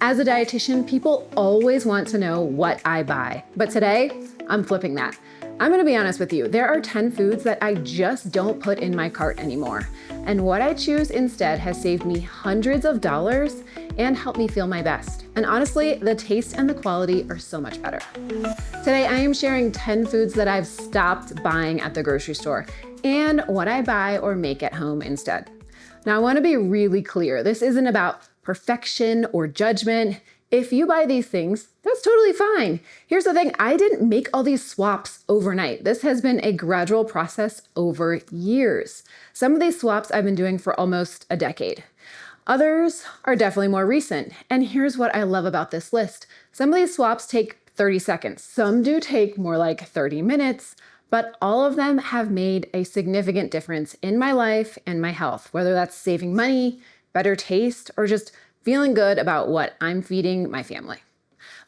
As a dietitian, people always want to know what I buy. But today, I'm flipping that. I'm gonna be honest with you, there are 10 foods that I just don't put in my cart anymore. And what I choose instead has saved me hundreds of dollars and helped me feel my best. And honestly, the taste and the quality are so much better. Today, I am sharing 10 foods that I've stopped buying at the grocery store and what I buy or make at home instead. Now, I wanna be really clear. This isn't about perfection or judgment. If you buy these things, that's totally fine. Here's the thing, I didn't make all these swaps overnight. This has been a gradual process over years. Some of these swaps I've been doing for almost a decade. Others are definitely more recent. And here's what I love about this list. Some of these swaps take 30 seconds. Some do take more like 30 minutes, but all of them have made a significant difference in my life and my health, whether that's saving money, better taste, or just feeling good about what I'm feeding my family.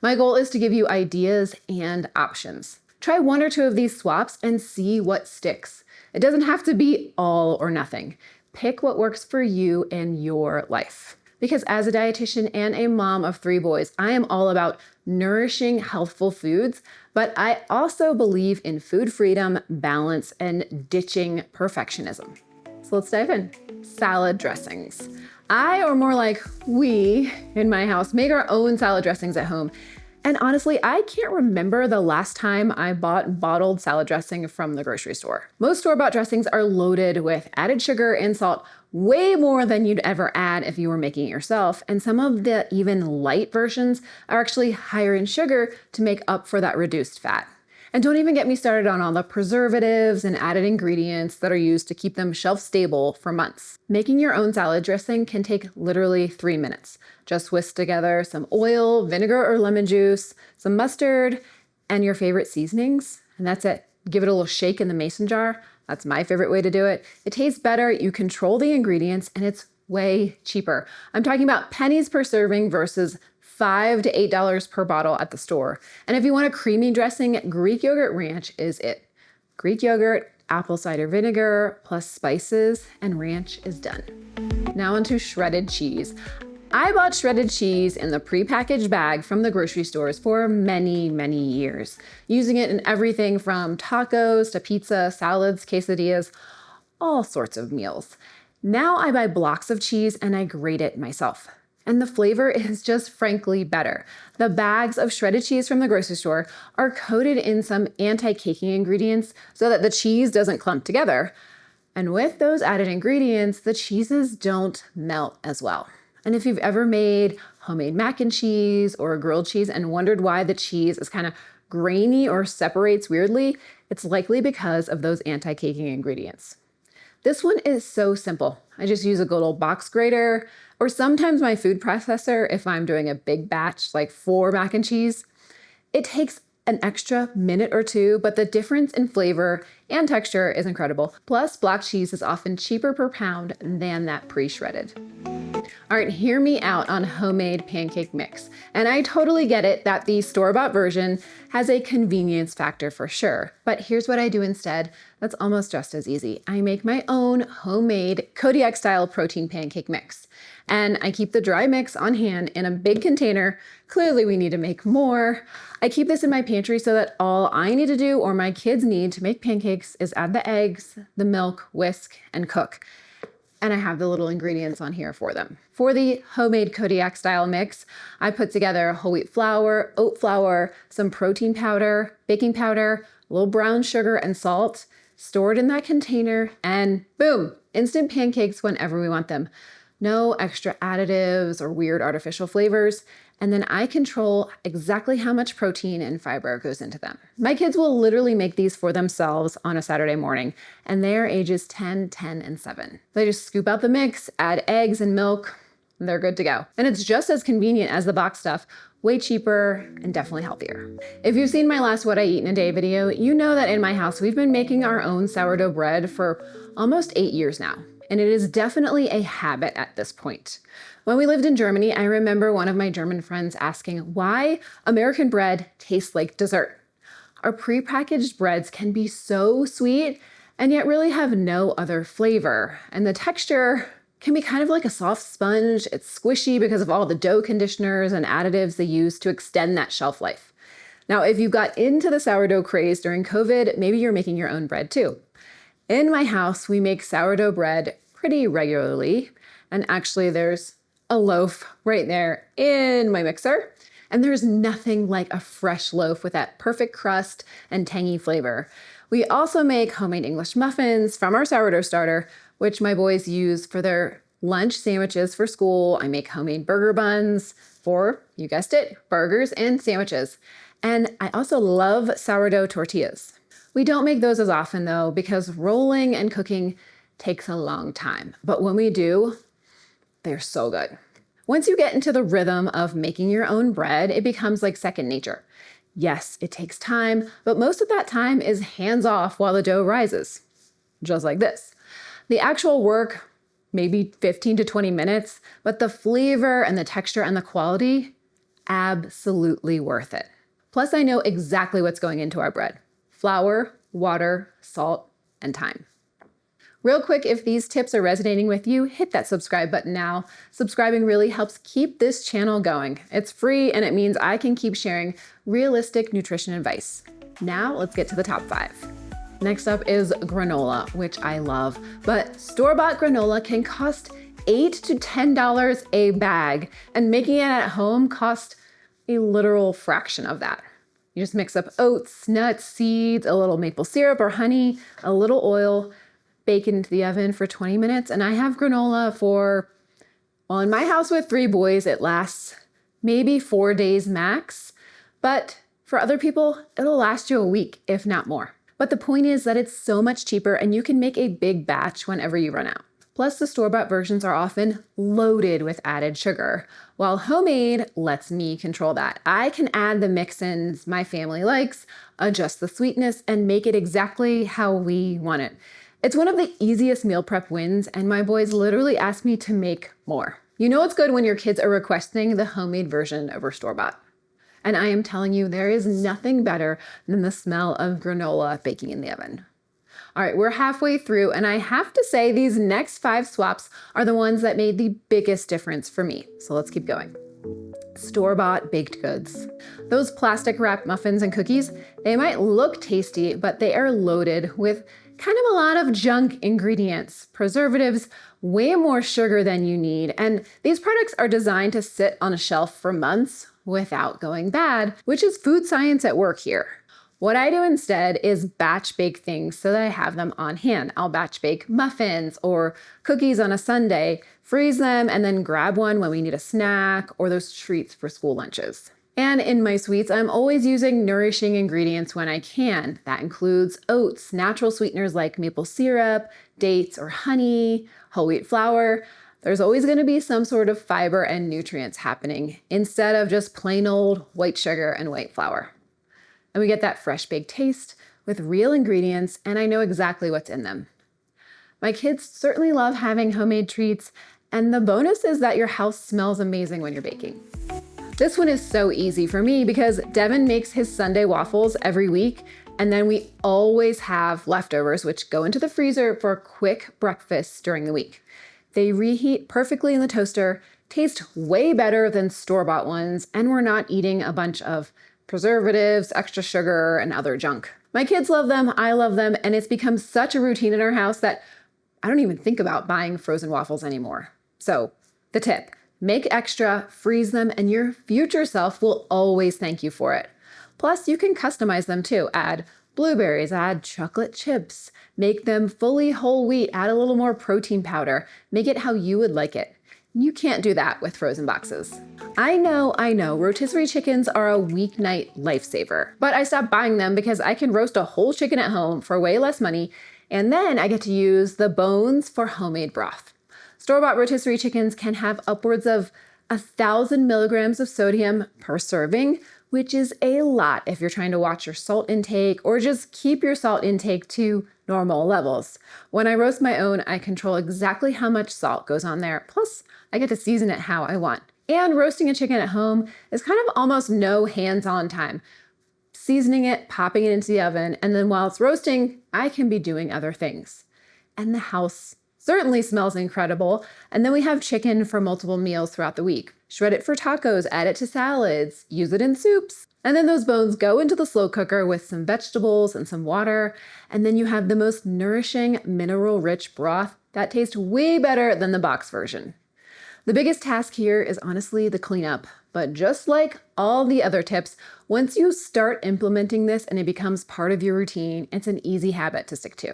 My goal is to give you ideas and options. Try one or two of these swaps and see what sticks. It doesn't have to be all or nothing. Pick what works for you and your life. Because as a dietitian and a mom of 3 boys, I am all about nourishing healthful foods, but I also believe in food freedom, balance, and ditching perfectionism. So let's dive in. Salad dressings. I, or more like we, in my house, make our own salad dressings at home. And honestly, I can't remember the last time I bought bottled salad dressing from the grocery store. Most store-bought dressings are loaded with added sugar and salt, way more than you'd ever add if you were making it yourself. And some of the even light versions are actually higher in sugar to make up for that reduced fat. And don't even get me started on all the preservatives and added ingredients that are used to keep them shelf stable for months. Making your own salad dressing can take literally 3 minutes. Just whisk together some oil, vinegar or lemon juice, some mustard, and your favorite seasonings, and that's it. Give it a little shake in the mason jar. That's my favorite way to do it. It tastes better, you control the ingredients, and it's way cheaper. I'm talking about pennies per serving versus $5 to $8 per bottle at the store. And if you want a creamy dressing, Greek yogurt ranch is it. Greek yogurt, apple cider vinegar, plus spices, and ranch is done. Now onto shredded cheese. I bought shredded cheese in the prepackaged bag from the grocery stores for many, many years, using it in everything from tacos to pizza, salads, quesadillas, all sorts of meals. Now I buy blocks of cheese and I grate it myself. And the flavor is just frankly better. The bags of shredded cheese from the grocery store are coated in some anti-caking ingredients so that the cheese doesn't clump together. And with those added ingredients, the cheeses don't melt as well. And if you've ever made homemade mac and cheese or grilled cheese and wondered why the cheese is kind of grainy or separates weirdly, it's likely because of those anti-caking ingredients. This one is so simple. I just use a good old box grater, or sometimes my food processor if I'm doing a big batch, like 4 mac and cheese. It takes an extra minute or 2, but the difference in flavor and texture is incredible. Plus, block cheese is often cheaper per pound than that pre-shredded. All right, hear me out on homemade pancake mix. And I totally get it that the store-bought version has a convenience factor for sure. But here's what I do instead that's almost just as easy. I make my own homemade Kodiak-style protein pancake mix. And I keep the dry mix on hand in a big container. Clearly we need to make more. I keep this in my pantry so that all I need to do or my kids need to make pancakes is add the eggs, the milk, whisk, and cook. And I have the little ingredients on here for them. For the homemade Kodiak style mix, I put together whole wheat flour, oat flour, some protein powder, baking powder, a little brown sugar and salt, stored in that container, and boom, instant pancakes whenever we want them. No extra additives or weird artificial flavors. And then I control exactly how much protein and fiber goes into them. My kids will literally make these for themselves on a Saturday morning, and they are ages 10, 10, and 7. They just scoop out the mix, add eggs and milk, and they're good to go. And it's just as convenient as the box stuff, way cheaper and definitely healthier. If you've seen my last What I Eat in a Day video, you know that in my house, we've been making our own sourdough bread for almost 8 years now. And it is definitely a habit at this point. When we lived in Germany, I remember one of my German friends asking why American bread tastes like dessert. Our prepackaged breads can be so sweet and yet really have no other flavor. And the texture can be kind of like a soft sponge. It's squishy because of all the dough conditioners and additives they use to extend that shelf life. Now, if you got into the sourdough craze during COVID, maybe you're making your own bread too. In my house, we make sourdough bread pretty regularly. And actually, there's a loaf right there in my mixer. And there's nothing like a fresh loaf with that perfect crust and tangy flavor. We also make homemade English muffins from our sourdough starter, which my boys use for their lunch sandwiches for school. I make homemade burger buns for, you guessed it, burgers and sandwiches. And I also love sourdough tortillas. We don't make those as often though, because rolling and cooking takes a long time. But when we do, they're so good. Once you get into the rhythm of making your own bread, it becomes like second nature. Yes, it takes time, but most of that time is hands off while the dough rises, just like this. The actual work, maybe 15 to 20 minutes, but the flavor and the texture and the quality, absolutely worth it. Plus, I know exactly what's going into our bread: flour, water, salt, and thyme. Real quick, if these tips are resonating with you, hit that subscribe button now. Subscribing really helps keep this channel going. It's free and it means I can keep sharing realistic nutrition advice. Now let's get to the top 5. Next up is granola, which I love, but store-bought granola can cost $8 to $10 a bag, and making it at home costs a literal fraction of that. You just mix up oats, nuts, seeds, a little maple syrup or honey, a little oil, bake it into the oven for 20 minutes. And I have granola for, well, in my house with 3 boys, it lasts maybe 4 days max. But for other people, it'll last you a week, if not more. But the point is that it's so much cheaper and you can make a big batch whenever you run out. Plus, the store-bought versions are often loaded with added sugar, while homemade lets me control that. I can add the mix-ins my family likes, adjust the sweetness, and make it exactly how we want it. It's one of the easiest meal prep wins, and my boys literally ask me to make more. You know it's good when your kids are requesting the homemade version over store-bought. And I am telling you, there is nothing better than the smell of granola baking in the oven. All right, we're halfway through, and I have to say these next 5 swaps are the ones that made the biggest difference for me. So let's keep going. Store-bought baked goods. Those plastic wrapped muffins and cookies, they might look tasty, but they are loaded with kind of a lot of junk ingredients, preservatives, way more sugar than you need. And these products are designed to sit on a shelf for months without going bad, which is food science at work here. What I do instead is batch bake things so that I have them on hand. I'll batch bake muffins or cookies on a Sunday, freeze them, and then grab one when we need a snack or those treats for school lunches. And in my sweets, I'm always using nourishing ingredients when I can. That includes oats, natural sweeteners like maple syrup, dates or honey, whole wheat flour. There's always going to be some sort of fiber and nutrients happening instead of just plain old white sugar and white flour. And we get that fresh baked taste with real ingredients, and I know exactly what's in them. My kids certainly love having homemade treats, and the bonus is that your house smells amazing when you're baking. This one is so easy for me because Devin makes his Sunday waffles every week, and then we always have leftovers, which go into the freezer for a quick breakfast during the week. They reheat perfectly in the toaster, taste way better than store-bought ones, and we're not eating a bunch of preservatives, extra sugar, and other junk. My kids love them, I love them, and it's become such a routine in our house that I don't even think about buying frozen waffles anymore. So, the tip: make extra, freeze them, and your future self will always thank you for it. Plus, you can customize them too. Add blueberries, add chocolate chips, make them fully whole wheat, add a little more protein powder, make it how you would like it. You can't do that with frozen boxes. I know, rotisserie chickens are a weeknight lifesaver, but I stopped buying them because I can roast a whole chicken at home for way less money, and then I get to use the bones for homemade broth. Store-bought rotisserie chickens can have upwards of 1,000 milligrams of sodium per serving, which is a lot if you're trying to watch your salt intake or just keep your salt intake to normal levels. When I roast my own, I control exactly how much salt goes on there. Plus, I get to season it how I want. And roasting a chicken at home is kind of almost no hands-on time. Seasoning it, popping it into the oven, and then while it's roasting, I can be doing other things. And the house certainly smells incredible. And then we have chicken for multiple meals throughout the week. Shred it for tacos, add it to salads, use it in soups. And then those bones go into the slow cooker with some vegetables and some water. And then you have the most nourishing, mineral-rich broth that tastes way better than the box version. The biggest task here is honestly the cleanup. But just like all the other tips, once you start implementing this and it becomes part of your routine, it's an easy habit to stick to.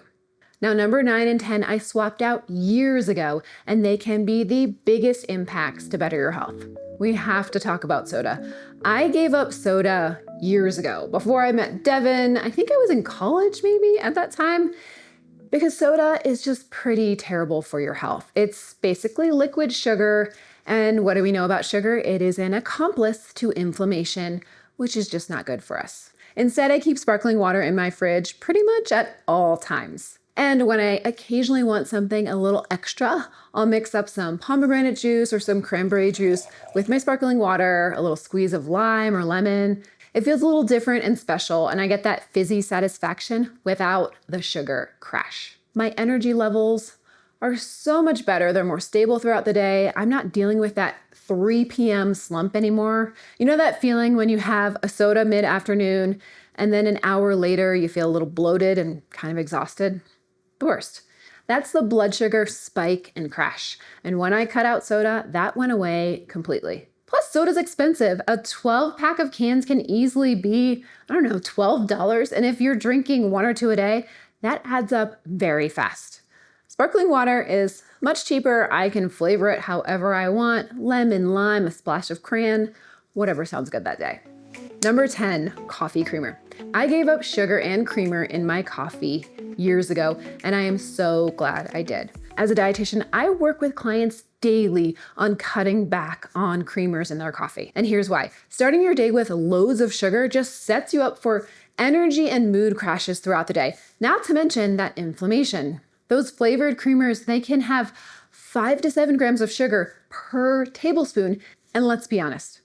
Now, number 9 and 10, I swapped out years ago, and they can be the biggest impacts to better your health. We have to talk about soda. I gave up soda years ago, before I met Devin. I think I was in college maybe at that time, because soda is just pretty terrible for your health. It's basically liquid sugar, and what do we know about sugar? It is an accomplice to inflammation, which is just not good for us. Instead, I keep sparkling water in my fridge pretty much at all times. And when I occasionally want something a little extra, I'll mix up some pomegranate juice or some cranberry juice with my sparkling water, a little squeeze of lime or lemon. It feels a little different and special, and I get that fizzy satisfaction without the sugar crash. My energy levels are so much better. They're more stable throughout the day. I'm not dealing with that 3 p.m. slump anymore. You know that feeling when you have a soda mid-afternoon and then an hour later you feel a little bloated and kind of exhausted? The worst. That's the blood sugar spike and crash. And when I cut out soda, that went away completely. Plus, soda's expensive. A 12-pack of cans can easily be, $12. And if you're drinking 1 or 2 a day, that adds up very fast. Sparkling water is much cheaper. I can flavor it however I want. Lemon, lime, a splash of cran, whatever sounds good that day. Number 10, coffee creamer. I gave up sugar and creamer in my coffee years ago, and I am so glad I did. As a dietitian, I work with clients daily on cutting back on creamers in their coffee. And here's why. Starting your day with loads of sugar just sets you up for energy and mood crashes throughout the day, not to mention that inflammation. Those flavored creamers, they can have 5 to 7 grams of sugar per tablespoon. And let's be honest,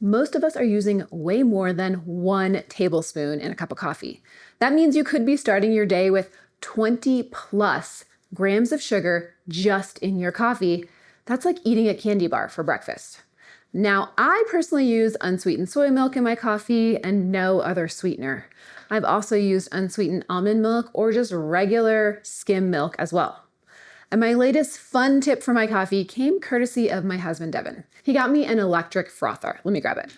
most of us are using way more than 1 tablespoon in a cup of coffee. That means you could be starting your day with 20 plus grams of sugar just in your coffee. That's like eating a candy bar for breakfast. Now, I personally use unsweetened soy milk in my coffee and no other sweetener. I've also used unsweetened almond milk or just regular skim milk as well. And my latest fun tip for my coffee came courtesy of my husband, Devin. He got me an electric frother. Let me grab it.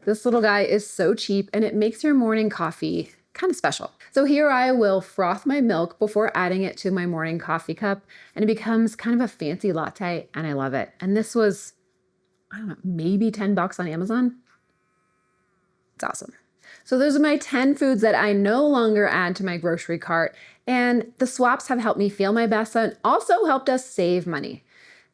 This little guy is so cheap and it makes your morning coffee kind of special. So here I will froth my milk before adding it to my morning coffee cup, and it becomes kind of a fancy latte, and I love it. And this was, maybe $10 on Amazon. It's awesome. So those are my 10 foods that I no longer add to my grocery cart, and the swaps have helped me feel my best and also helped us save money.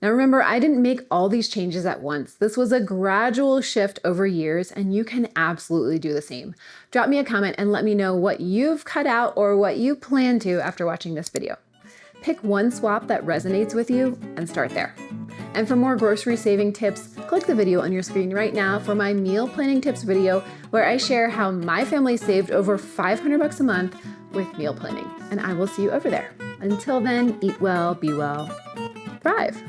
Now remember, I didn't make all these changes at once. This was a gradual shift over years, and you can absolutely do the same. Drop me a comment and let me know what you've cut out or what you plan to after watching this video. Pick one swap that resonates with you and start there. And for more grocery saving tips, click the video on your screen right now for my meal planning tips video, where I share how my family saved over $500 a month with meal planning. And I will see you over there. Until then, eat well, be well, thrive.